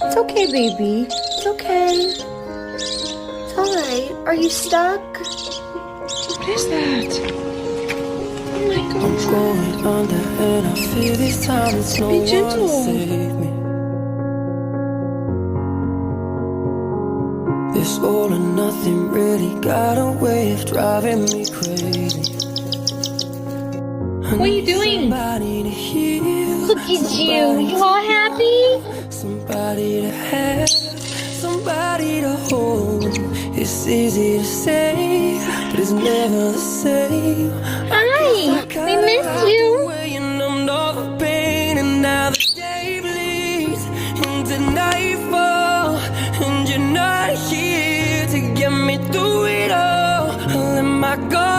It's okay, baby. It's okay. It's alright. Are you stuck? What is that? Oh my I'm gosh. going under and I feel this time it's no Be one to gentle. save me. This all or nothing really got a way of driving me crazy. What are you doing? Somebody to heal, Look at you. You all happy? somebody to have, somebody to hold. It's easy to say, but it's never the same. Hi. We missed you. And I'm all the pain, and now the day bleeds into nightfall, and you're not here to get me through it all. I let my guard